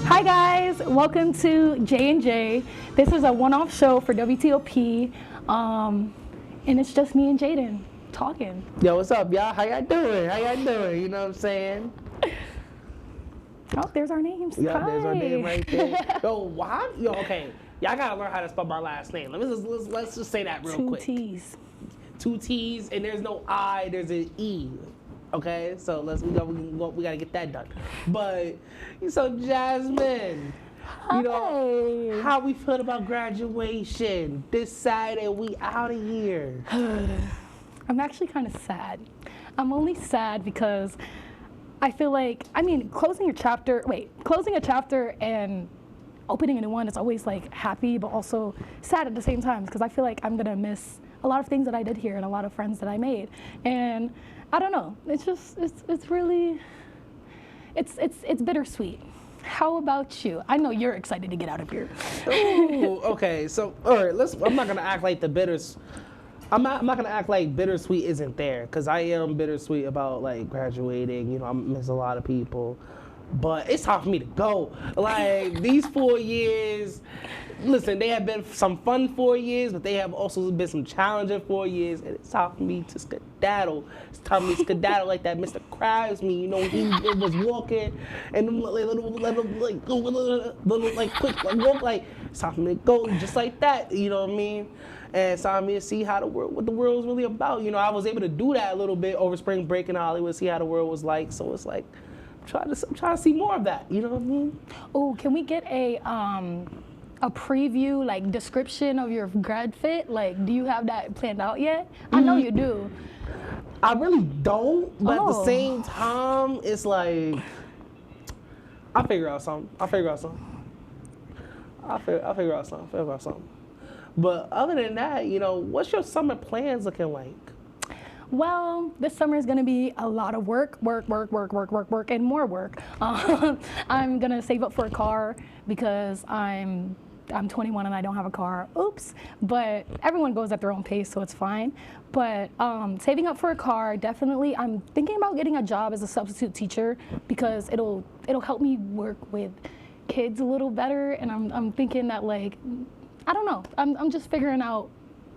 Hi guys, welcome to J&J. This is a one-off show for WTOP, and it's just me and Jaden talking. Yo, what's up, y'all? How y'all doing? You know what I'm saying? Oh, there's our names. Yeah, Hi. there's our name right there. Yo, why? Yo, okay. Y'all gotta learn how to spell my last name. Let's just say that real quick. 2 T's. 2 T's, and there's no I, there's an E. Okay, so we gotta get that done. But so Jasmine, you know Hi. how we feel about graduation? This Saturday we out of here. I'm actually kind of sad. I'm only sad because I feel like, closing a chapter and opening a new one is always like happy, but also sad at the same time because I feel like I'm gonna miss a lot of things that I did here and a lot of friends that I made. And I don't know, it's really bittersweet. How about you? I know you're excited to get out of here. Ooh, okay, so all right, I'm not gonna act like I'm not gonna act like bittersweet isn't there, because I am bittersweet about like graduating. You know, I miss a lot of people, but it's time for me to go. Like these 4 years, listen, they have been some fun 4 years, but they have also been some challenging 4 years, and it's time for me to skedaddle. It's time for me to skedaddle like that Mr. Krabs me. You know, he was walking and little quick walk, like it's time for me to go just like that. You know what I mean? And it's time for me to see what the world is really about. You know, I was able to do that a little bit over spring break in Hollywood, see how the world was like. So it's like, I'm trying to see more of that. You know what I mean? Oh, can we get a preview, like description of your grad fit? Like, do you have that planned out yet? I know you do. I really don't, but at the Oh. same time, it's like I'll figure out something. But other than that, you know, what's your summer plans looking like? Well, this summer is going to be a lot of work, and more work. I'm going to save up for a car because I'm 21 and I don't have a car. Oops. But everyone goes at their own pace, so it's fine. But saving up for a car, definitely. I'm thinking about getting a job as a substitute teacher because it'll help me work with kids a little better. And I'm thinking that, like, I don't know. I'm just figuring out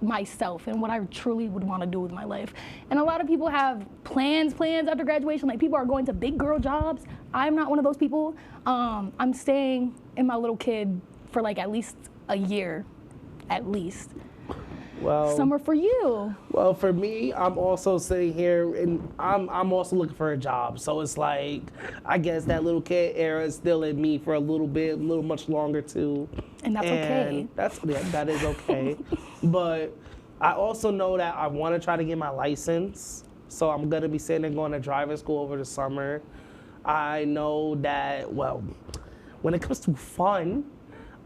myself and what I truly would want to do with my life. And a lot of people have plans after graduation. Like, people are going to big girl jobs. I'm not one of those people. I'm staying in my little kid for like at least a year, at least. Well, Summer for you. Well, for me, I'm also sitting here and I'm also looking for a job. So it's like, I guess that little kid era is still in me for a little much longer too. And that's okay. That is okay. But I also know that I want to try to get my license. So I'm going to be sitting and going to driving school over the summer. I know that, well, when it comes to fun,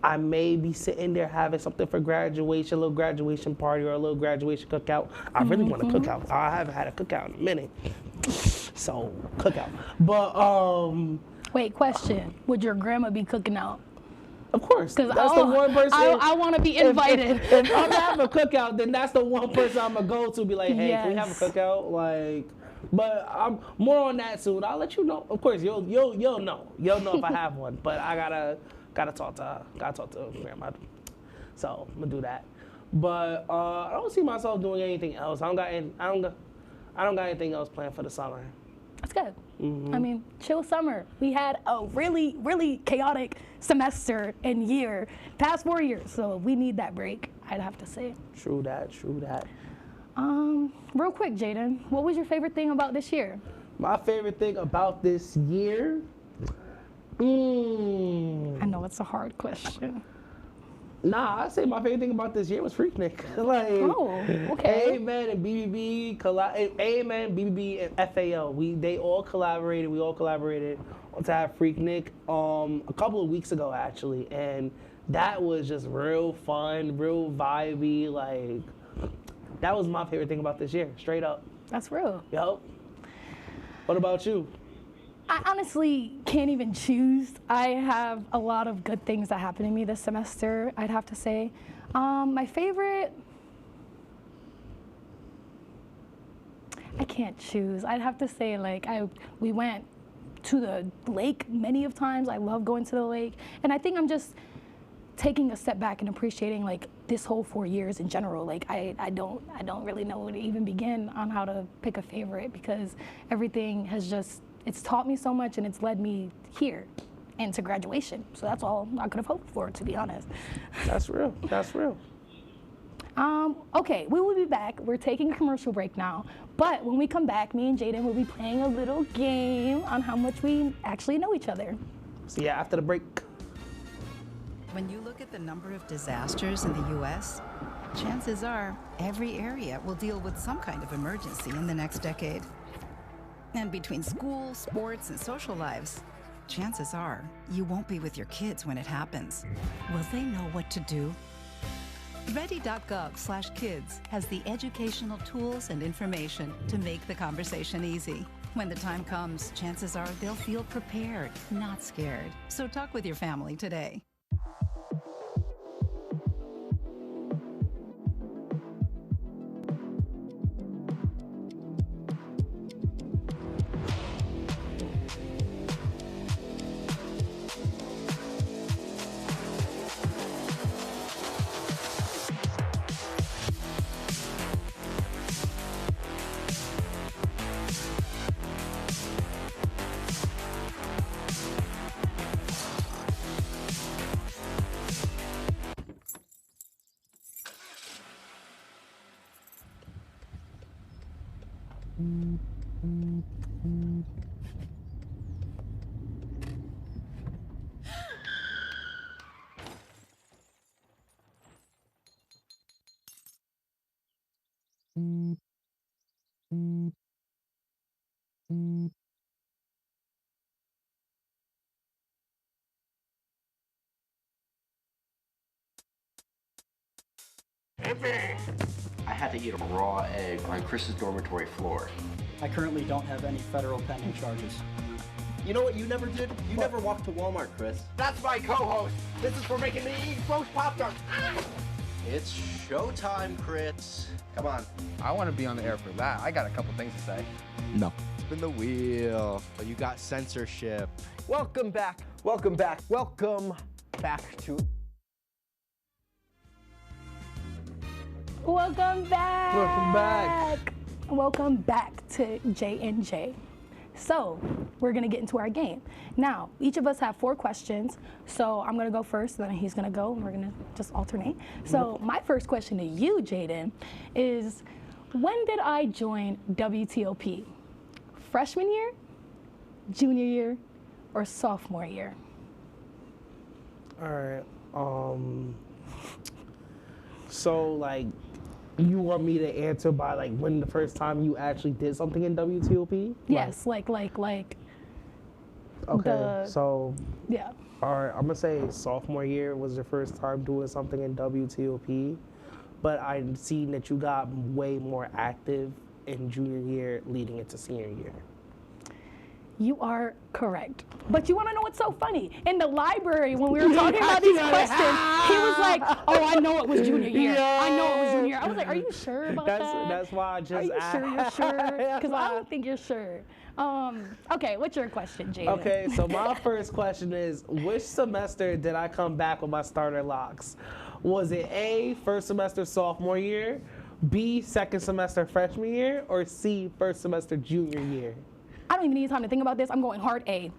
I may be sitting there having something for graduation, a little graduation party or a little graduation cookout. I really want a cookout. I haven't had a cookout in a minute. So, cookout. But, Wait, question. Would your grandma be cooking out? of course. Because That's the one person. I want to be invited. If I'm having a cookout, then that's the one person I'm going to go to, be like, hey, can we have a Yes. cookout? Like, but I'm more on that soon. I'll let you know. Of course, you'll know. You'll know if I have one. But I gotta talk to her. Gotta talk to grandma. So I'm gonna do that. But I don't see myself doing anything else. I don't got anything else planned for the summer. That's good. I mean, chill summer. We had a really, really chaotic semester and year, past 4 years, so we need that break, I'd have to say. True that. Real quick, Jaden, what was your favorite thing about this year? My favorite thing about this year. I know it's a hard question. Nah, I say my favorite thing about this year was Freaknik. Like, Oh, okay. Amen and BBB, Amen, BBB and FAO. They all collaborated. We all collaborated to have Freaknik a couple of weeks ago actually, and that was just real fun, real vibey. Like, that was my favorite thing about this year, straight up. That's real. Yup. What about you? I honestly can't even choose. I have a lot of good things that happened to me this semester, I'd have to say. My favorite, I can't choose. I'd have to say, like, we went to the lake many of times. I love going to the lake. And I think I'm just taking a step back and appreciating like this whole 4 years in general. Like I don't really know where to even begin on how to pick a favorite, because everything has just, it's taught me so much and it's led me here and to graduation. So that's all I could have hoped for, to be honest. That's real. That's real. Okay, we will be back. We're taking a commercial break now. But when we come back, me and Jaden will be playing a little game on how much we actually know each other. See ya after the break. When you look at the number of disasters in the U.S., chances are every area will deal with some kind of emergency in the next decade. And between school, sports, and social lives, chances are you won't be with your kids when it happens. Will they know what to do? Ready.gov/kids has the educational tools and information to make the conversation easy. When the time comes, chances are they'll feel prepared, not scared. So talk with your family today. I had to eat a raw egg on Chris's dormitory floor. I currently don't have any federal pending charges. You know what you never did? You never walked to Walmart, Chris. That's my co-host. This is for making me eat roast popcorn. It's showtime, Chris. Come on. I want to be on the air for that. I got a couple things to say. No. Spin the wheel. Oh, you got censorship. Welcome back. Welcome back. Welcome back to. Welcome back. Welcome back. Welcome back to J&J. So we're gonna get into our game. Now, each of us have 4 questions. So I'm gonna go first, then he's gonna go, and we're gonna just alternate. So my first question to you, Jaden, is when did I join WTOP? Freshman year, junior year, or sophomore year? All right. So like, you want me to answer by like when the first time you actually did something in WTOP? Yes, like. Okay. So, Yeah. all right, I'm gonna say sophomore year was your first time doing something in WTOP, but I've seen that you got way more active in junior year leading into senior year. You are correct. But you want to know what's so funny? In the library, when we were talking about these questions, he was like, "Oh, I know it was junior year. I know it was junior year." I was like, "Are you sure about that? That's why I just Are you sure you're asked. sure? Because I don't think you're sure." Okay, what's your question, Jaden? Okay, so my first question is, which semester did I come back with my starter locks? Was it A, first semester sophomore year, B, second semester freshman year, or C, first semester junior year? I don't even need time to think about this. I'm going hard A.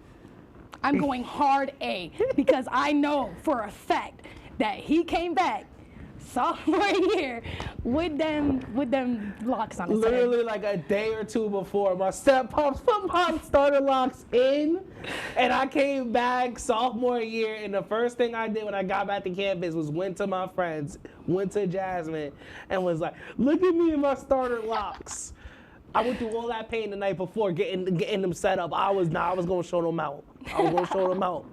I'm going hard A because I know for a fact that he came back sophomore year with them locks on his head. Literally like a day or two before, my step-pops put my starter locks in, and I came back sophomore year, and the first thing I did when I got back to campus was went to my friends, went to Jasmine, and was like, "Look at me and my starter locks." I went through all that pain the night before getting them set up. I was gonna show them out. I was gonna show them out.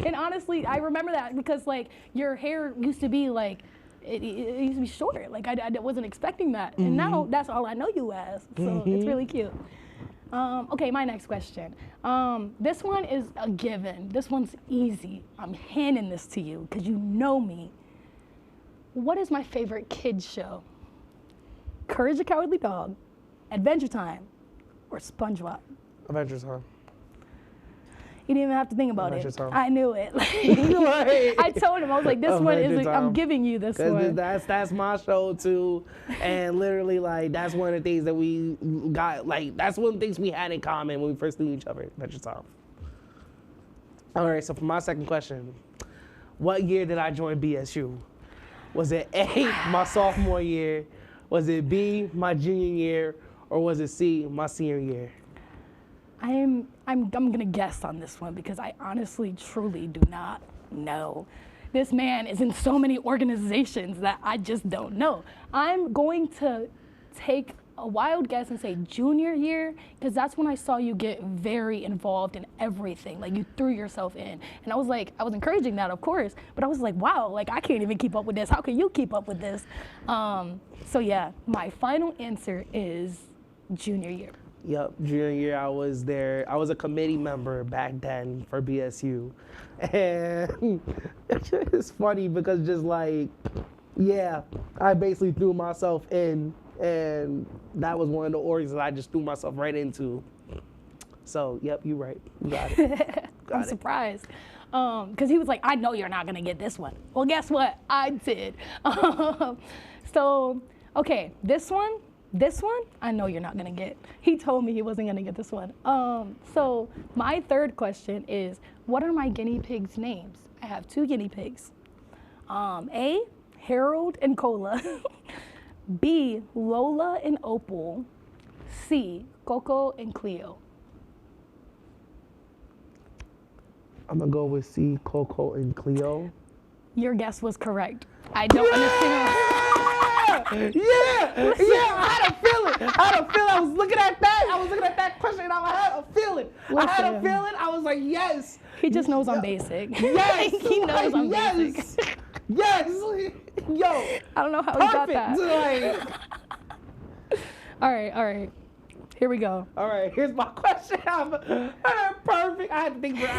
And honestly, I remember that because like your hair used to be like, it used to be short. Like I wasn't expecting that. And now that's all I know you as. So it's really cute. Okay, my next question. This one is a given. This one's easy. I'm handing this to you because you know me. What is my favorite kids show? Courage the Cowardly Dog, Adventure Time, or SpongeBob? Adventure Time. You didn't even have to think about Adventure it. Time. I knew it. Right. I told him, I was like, this one Adventure is, Time. I'm giving you this Cause one. that's my show too, and literally like that's one of the things that we got, like that's one of the things we had in common when we first knew each other. Adventure Time. All right, so for my second question, what year did I join BSU? Was it A, my sophomore year? Was it B, my junior year? Or was it C, my senior year? I'm gonna guess on this one because I honestly, truly do not know. This man is in so many organizations that I just don't know. I'm going to take a wild guess and say junior year, because that's when I saw you get very involved in everything. Like you threw yourself in. And I was like, I was encouraging that, of course, but I was like, wow, like I can't even keep up with this. How can you keep up with this? So yeah, my final answer is junior year. Yep, junior year I was there. I was a committee member back then for BSU. And it's funny because just like, yeah, I basically threw myself in, and that was one of the orgs that I just threw myself right into. So, yep, you're right. You got it. I'm surprised. Because he was like, I know you're not going to get this one. Well, guess what? I did. So, okay, this one, I know you're not going to get. He told me he wasn't going to get this one. So, my third question is, what are my guinea pigs' names? I have 2 guinea pigs. A, Harold and Cola. B, Lola and Opal. C, Coco and Cleo. I'm going to go with C, Coco and Cleo. Your guess was correct. I don't understand. Yeah, I had a feeling. I was looking at that question, and I had a feeling. I was like, yes. He just knows I'm basic. Yes. He knows I'm yes. basic. Yes. Yo. I don't know how he got that. Like, All right. Here we go. all right, here's my question. Perfect. I had to think for. I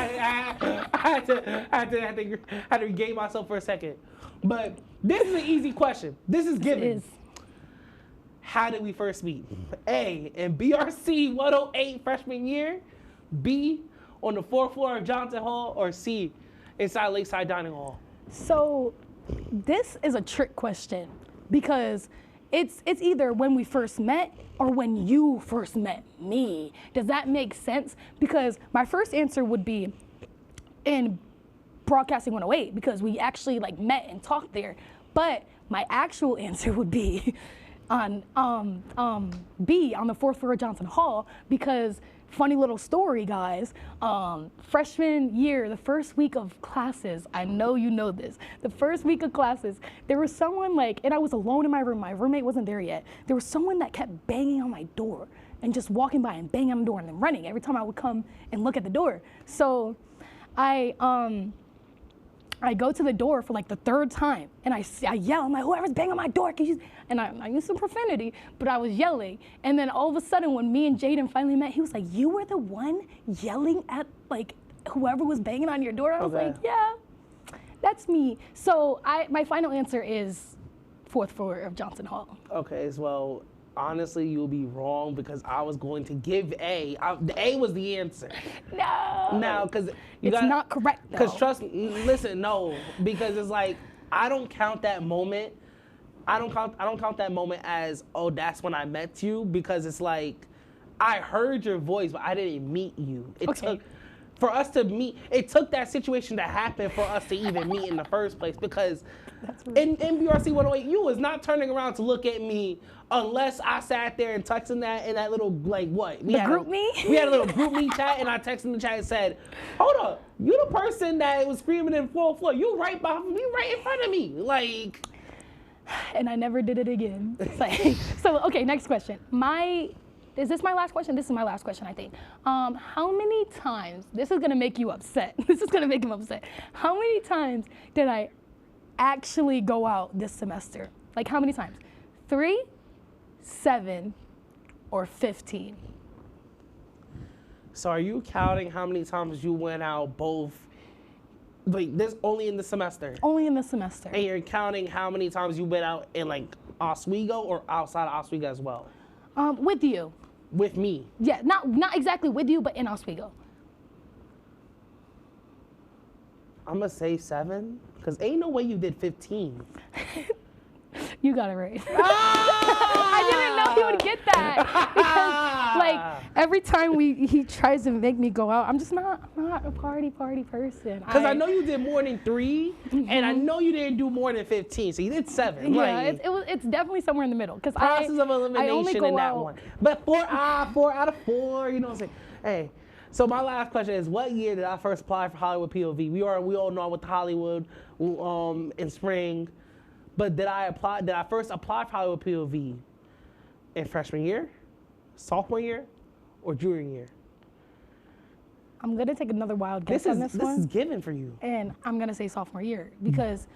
had to regain myself for a second. But this is an easy question. This is given. Is How did we first meet? A, in BRC 108 freshman year. B, on the 4th floor of Johnson Hall. Or C, inside Lakeside Dining Hall. so. This is a trick question because it's either when we first met or when you first met me. Does that make sense? Because my first answer would be in Broadcasting 108 because we actually like met and talked there. But my actual answer would be on B, on the 4th floor of Johnson Hall, because funny little story, guys. Freshman year, the first week of classes, I know you know this, the first week of classes, there was someone like, and I was alone in my room, my roommate wasn't there yet. There was someone that kept banging on my door and just walking by and banging on the door and then running every time I would come and look at the door. So I go to the door for like the 3rd time and I yell, I'm like, whoever's banging on my door, and I used some profanity, but I was yelling. And then all of a sudden when me and Jaden finally met, he was like, you were the one yelling at like whoever was banging on your door? I was Okay. like, yeah, that's me. So my final answer is 4th floor of Johnson Hall. Okay, well, honestly, you'll be wrong because I was going to give A. The A was the answer. No. Now, because It's not correct though. Because listen, no, because it's like I don't count that moment. I don't count that moment as, oh, that's when I met you, because it's like I heard your voice, but I didn't meet you. It took for us to meet. It took that situation to happen for us to even meet in the first place. Because in BRC 108, you was not turning around to look at me unless I sat there and texted that little like what we The had group me? We had a little group me chat, and I texted in the chat and said, "Hold up, you the person that was screaming in full floor. You right behind me, right in front of me, like." And I never did it again. It's like, so, okay, next question. Is this my last question? This is my last question, I think. How many times, this is gonna make you upset. This is gonna make him upset. How many times did I actually go out this semester? Like how many times? 3, 7, or 15? So are you counting how many times you went out both? Like this only in the semester? Only in the semester. And you're counting how many times you went out in like Oswego or outside of Oswego as well? With you. With me. Yeah, not exactly with you, but in Oswego. I'm gonna say 7, because ain't no way you did 15. You got it right. I didn't know he would get that because, like, every time he tries to make me go out, I'm just not a party person. Because I know you did more than 3, and I know you didn't do more than 15, so you did 7. Yeah, like, it's definitely somewhere in the middle. Because process of I only elimination go in that out. one. But 4 out of 4, you know what I'm saying? Hey, so my last question is, what year did I first apply for Hollywood POV? We all know I went to Hollywood in spring, but did I first apply for Hollywood POV in freshman year, sophomore year, or junior year? I'm gonna take another wild guess on this one. This is given for you. And I'm gonna say sophomore year because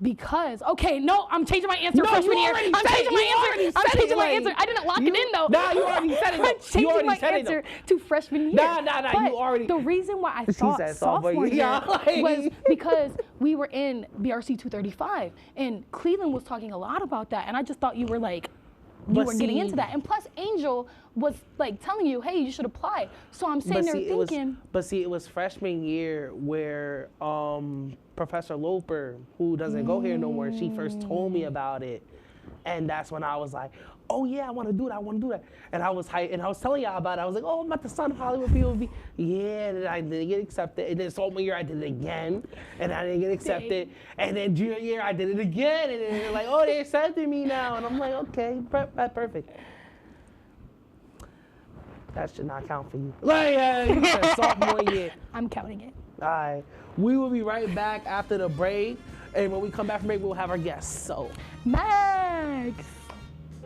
okay, no, I'm changing my answer. No, freshman you year. already I'm said- changing you my already answer. I'm said it, changing my like, answer. I didn't lock it in though. Nah, you already said it, though. I'm You changing already my said it, answer though. to freshman year. Nah, But you already- The reason why I She thought said sophomore sophomore year. year Yeah, like- was because we were in BRC 235 and Cleveland was talking a lot about that, and I just thought you were like. You But were getting see- into that, and plus Angel was like telling you, "Hey, you should apply." So I'm sitting there thinking, it was freshman year where Professor Loper, who doesn't go here no more, she first told me about it, and that's when I was like, "Oh yeah, I want to do that, And I was hyped, and I was telling y'all about it. I was like, "Oh, I'm at the Son of Hollywood POV." Yeah, and I didn't get accepted. And then sophomore year I did it again, and I didn't get accepted. And then junior year I did it again, and then they're like, "Oh, they accepted me now," and I'm like, "Okay, perfect." That should not count for you. Like, you said sophomore year. I'm counting it. All right. We will be right back after the break. And when we come back from break, we'll have our guests. So, Max.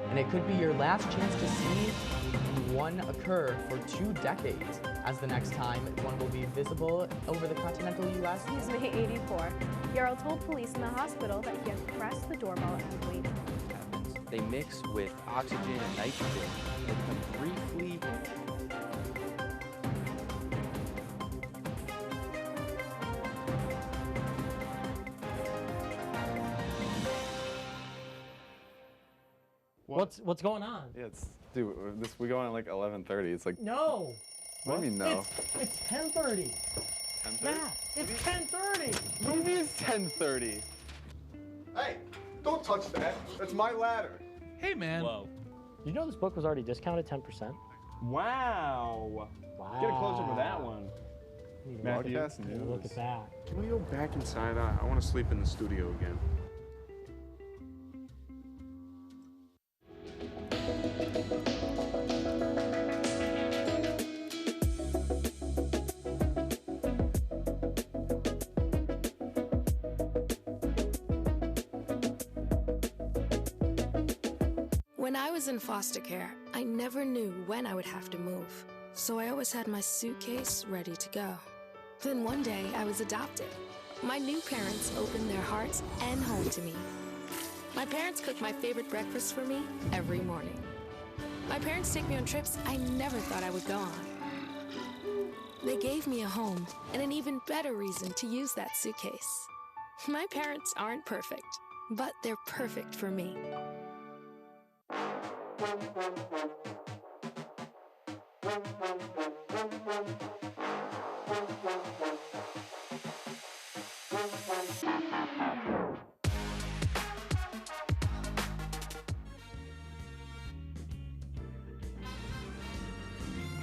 And it could be your last chance to see one occur for 2 decades, as the next time one will be visible over the continental U.S. He's May 84. Yarrow told police in the hospital that he had pressed the doorbell and waited. They mix with oxygen and nitrogen and can briefly What's going on? Yeah, dude, we go on at like 11:30. It's like No. What do you mean no? It's 10:30. 10:30? Yeah, it's 10:30. What do you mean it's 10:30? Hey, don't touch that. That's my ladder. Hey, man. Whoa. You know this book was already discounted 10%? Wow. Wow. Get a close up of that one. Matthew, Broadcast news. Look at that. can we go back inside? I want to sleep in the studio again. When I was in foster care, I never knew when I would have to move, so I always had my suitcase ready to go. Then one day, I was adopted. My new parents opened their hearts and home to me. My parents cook my favorite breakfast for me every morning. My parents take me on trips I never thought I would go on. They gave me a home and an even better reason to use that suitcase. My parents aren't perfect, but they're perfect for me.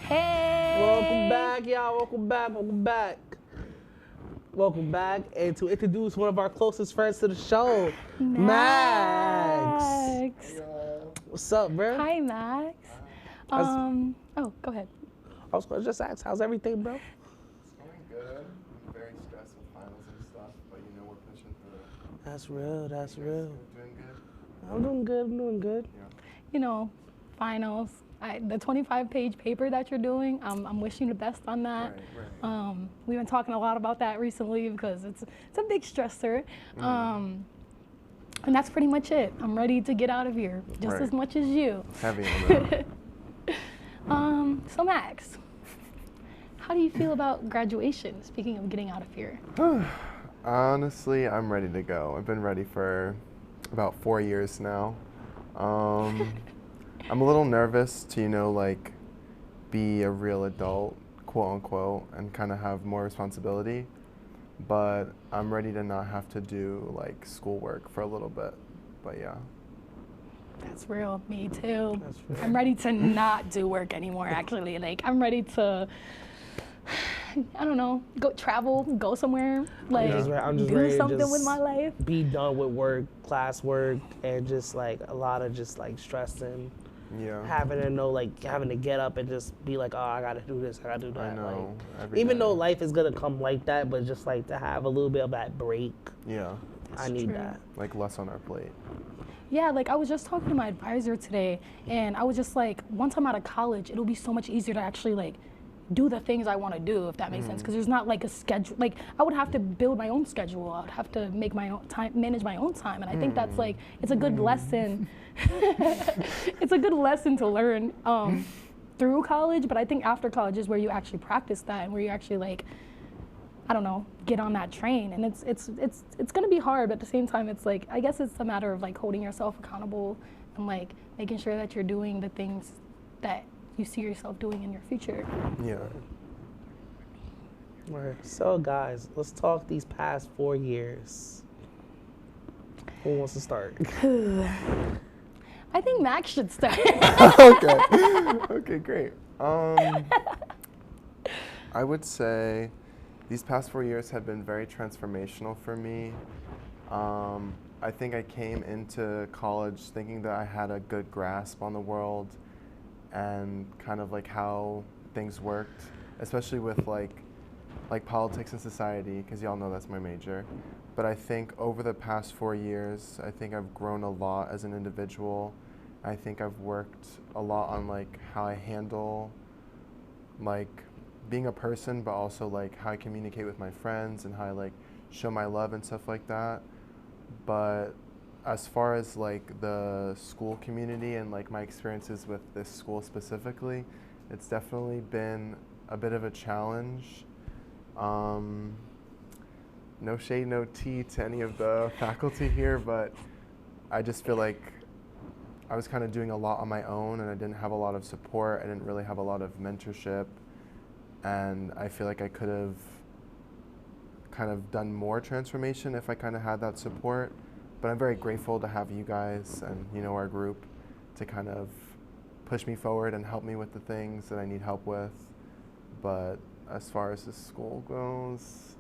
Hey. welcome back, y'all. Welcome back. And to introduce one of our closest friends to the show, Max. What's up, bro? Hi, Max. How's- Oh, go ahead. I was going to just ask, how's everything, bro? It's going good. I'm very stressed with finals and stuff, but you know we're pushing through. That's real. Doing good. I'm doing good. You know, finals. The 25-page paper that you're doing, I'm wishing you the best on that. Right. We've been talking a lot about that recently because it's a big stressor. And that's pretty much it. I'm ready to get out of here just Right. as much as you. Heavy on that. So Max, how do you feel about graduation? Speaking of getting out of here. Honestly, I'm ready to go. I've been ready for about 4 years now. I'm a little nervous to, like, be a real adult, quote unquote, and kind of have more responsibility. but I'm ready to not have to do like schoolwork for a little bit. But yeah. That's real. Me too. I'm ready to not do work anymore, actually. Like, I'm ready to, I don't know, go travel, go somewhere, like, I'm just do ready to something just with my life. Be done with work, classwork, and just like a lot of just like stressing. Yeah. Having to know, like, having to get up and just be like, oh, I gotta do this, I gotta do that. I know. Like, even though life is gonna come like that, but just like to have a little bit of that break. Yeah. I need that. Like less on our plate. Yeah, like I was just talking to my advisor today, and I was just like, once I'm out of college, it'll be so much easier to actually like do the things I want to do, if that makes sense. Because there's not like a schedule. Like I would have to build my own schedule. I would have to make my own time, manage my own time, and I think that's like it's a good lesson. It's a good lesson to learn through college, but I think after college is where you actually practice that and where you actually like, I don't know, get on that train. And it's gonna be hard, but at the same time, it's like, I guess it's a matter of like holding yourself accountable and like making sure that you're doing the things that you see yourself doing in your future. Yeah. Right. So guys, let's talk these past 4 years. Who wants to start? I think Max should start. Okay. Okay, great. I would say these past 4 years have been very transformational for me. I think I came into college thinking that I had a good grasp on the world and kind of like how things worked, especially with like politics and society, because y'all know that's my major. But I think over the past 4 years, I think I've grown a lot as an individual. I think I've worked a lot on like how I handle like being a person, but also like how I communicate with my friends and how I like show my love and stuff like that. But as far as like the school community and like my experiences with this school specifically, it's definitely been a bit of a challenge. No shade, no tea to any of the faculty here, but I just feel like I was kind of doing a lot on my own and I didn't have a lot of support. I didn't really have a lot of mentorship. And I feel like I could have kind of done more transformation if I kind of had that support. But I'm very grateful to have you guys and, you know, our group to kind of push me forward and help me with the things that I need help with. But as far as the school goes,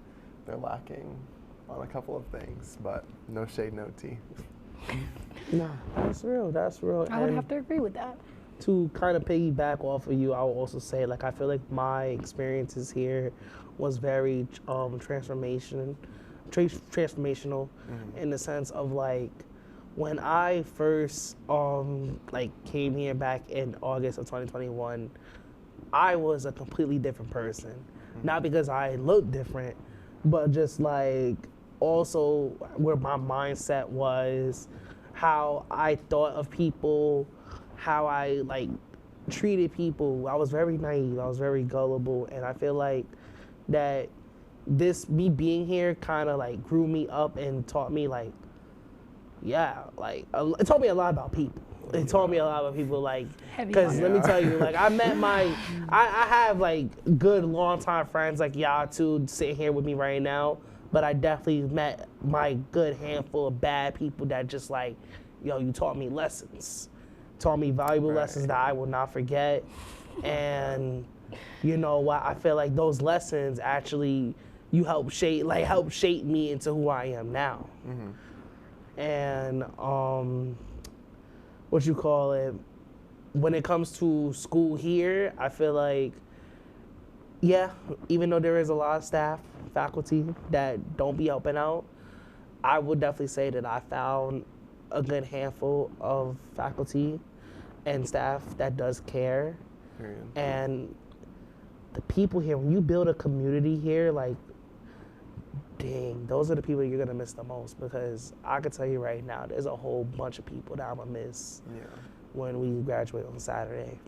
they're lacking on a couple of things, but no shade, no tea. No, that's real, that's real. I would have to agree with that. To kind of piggyback off of you, I will also say, like, I feel like my experiences here was very transformational in the sense of like when I first like came here back in August of 2021, I was a completely different person. Not because I looked different, but just like also where my mindset was, how I thought of people, how I like treated people. I was very naive, I was very gullible, and I feel like that me being here kind of like grew me up and taught me like, yeah, like it taught me a lot about people. It taught me a lot about people, like, because let me tell you, like, I met I have like good longtime friends like y'all two sitting here with me right now, but I definitely met my good handful of bad people that just like, yo, you taught me lessons, taught me valuable lessons that I will not forget, and you know what, I feel like those lessons actually help shape me into who I am now. And what you call it, when it comes to school here, I feel like, yeah, even though there is a lot of staff, faculty that don't be helping out, I would definitely say that I found a good handful of faculty and staff that does care. And the people here, when you build a community here, like, dang, those are the people you're gonna miss the most, because I can tell you right now, there's a whole bunch of people that I'm gonna miss when we graduate on Saturday,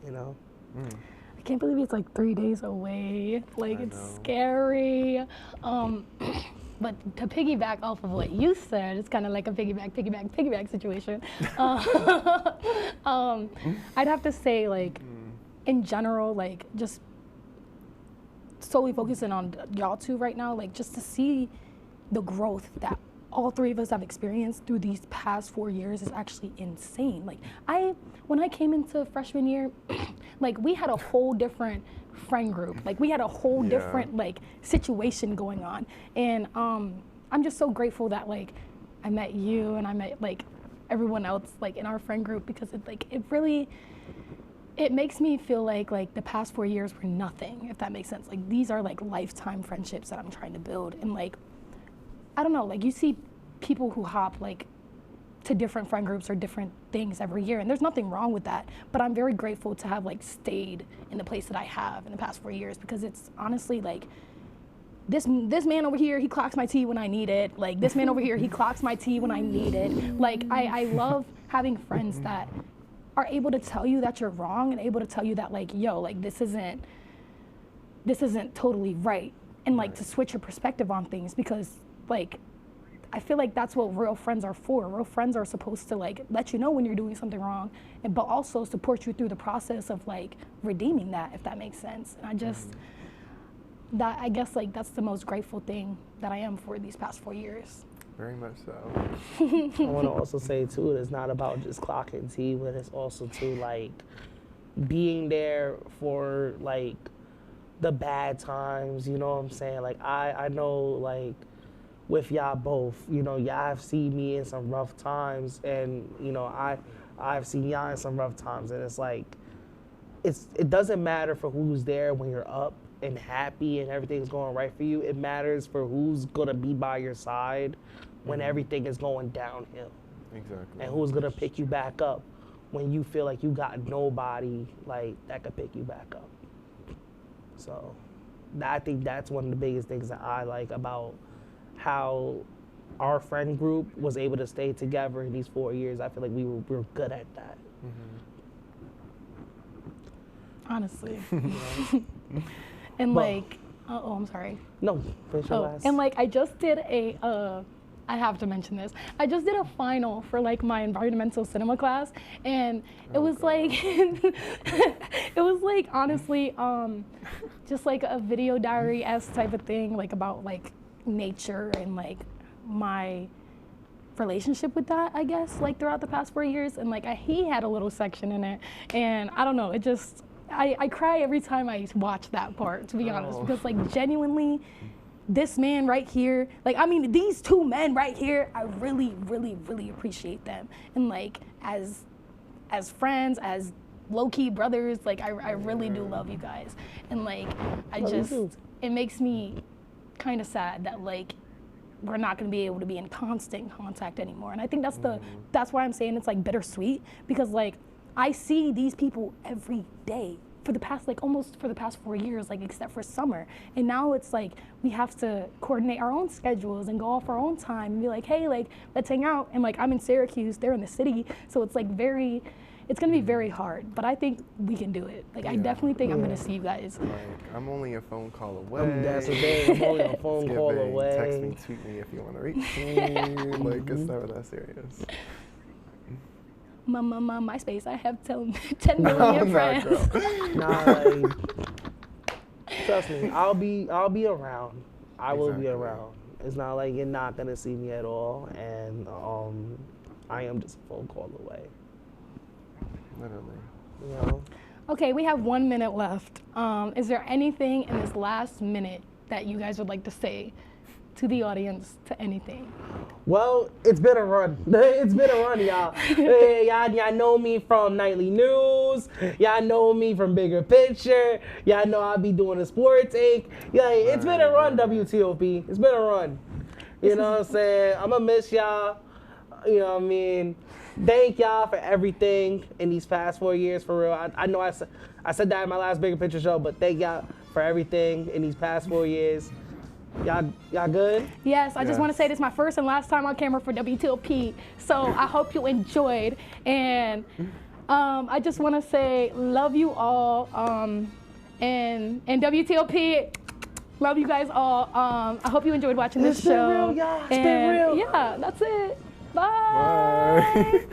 you know? I can't believe it's like 3 days away. Like, it's scary. But to piggyback off of what you said, it's kind of like a piggyback situation. I'd have to say, like, in general, like, just solely focusing on y'all two right now, like just to see the growth that all three of us have experienced through these past 4 years is actually insane. Like when I came into freshman year, like we had a whole different friend group. Like we had a whole different like situation going on. And I'm just so grateful that like I met you and I met like everyone else like in our friend group, because it makes me feel like the past 4 years were nothing, if that makes sense. Like these are like lifetime friendships that I'm trying to build. And like, I don't know, like you see people who hop like to different friend groups or different things every year, and there's nothing wrong with that. But I'm very grateful to have like stayed in the place that I have in the past 4 years, because it's honestly like, this man over here, he clocks my tea when I need it. Like this man over here, he clocks my tea when I need it. Like I love having friends that are able to tell you that you're wrong and able to tell you that like, yo, like this isn't totally right. And like to switch your perspective on things, because like, I feel like that's what real friends are for. Real friends are supposed to like let you know when you're doing something wrong, but also support you through the process of like redeeming that, if that makes sense. And I just, I guess like that's the most grateful thing that I am for these past 4 years. Very much so. I want to also say too, it's not about just clocking tea, but it's also too like being there for like the bad times, you know what I'm saying? Like I know like with y'all both, you know, y'all have seen me in some rough times, and you know I've seen y'all in some rough times, and it's like it doesn't matter for who's there when you're up and happy and everything's going right for you. It matters for who's gonna be by your side when everything is going downhill. Exactly. And who's gonna pick you back up when you feel like you got nobody like that could pick you back up. So I think that's one of the biggest things that I like about how our friend group was able to stay together in these 4 years. I feel like we were good at that. Honestly. And like, I'm sorry. No, finish your last. And like I just did I have to mention this. I just did a final for like my environmental cinema class, and it was like, it was like honestly, just like a video diary-esque type of thing, like about like nature and like my relationship with that, I guess, like throughout the past 4 years. And like he had a little section in it, and I don't know, it just, I cry every time I watch that part, to be honest, because like genuinely, this man right here, like, I mean, these two men right here, I really, really, really appreciate them. And like, as friends, as low-key brothers, like, I really do love you guys. And like, it makes me kind of sad that like, we're not gonna be able to be in constant contact anymore. And I think that's why I'm saying it's like bittersweet, because like, I see these people every day for the past, like almost for the past 4 years, like except for summer. And now it's like, we have to coordinate our own schedules and go off our own time and be like, hey, like, let's hang out. And like, I'm in Syracuse, they're in the city. So it's like it's gonna be very hard, but I think we can do it. Like, I definitely think I'm gonna see you guys. Like, I'm only a phone call away. That's the thing, I'm only a phone call away. Text me, tweet me if you wanna reach me. Like, it's never that serious. MySpace, I have 10 million friends. Nah, like, trust me, I'll be around. I will be around. It's not like you're not gonna see me at all, and I am just a phone call away. Literally. You know? Okay, we have 1 minute left. Is there anything in this last minute that you guys would like to say to the audience, to anything? Well, it's been a run. It's been a run, y'all. Hey, y'all know me from Nightly News. Y'all know me from Bigger Picture. Y'all know I be doing a sports take. Yeah, it's been a run, WTOP. It's been a run. You know what I'm saying? I'm gonna miss y'all. You know what I mean? Thank y'all for everything in these past 4 years, for real. I know I said that in my last Bigger Picture show, but thank y'all for everything in these past 4 years. Y'all good? Yes, I just want to say this is my first and last time on camera for WTOP, so I hope you enjoyed. And I just want to say love you all, and WTOP, love you guys all. I hope you enjoyed watching this show. It's been real, y'all. It's been real. Yeah, that's it. Bye.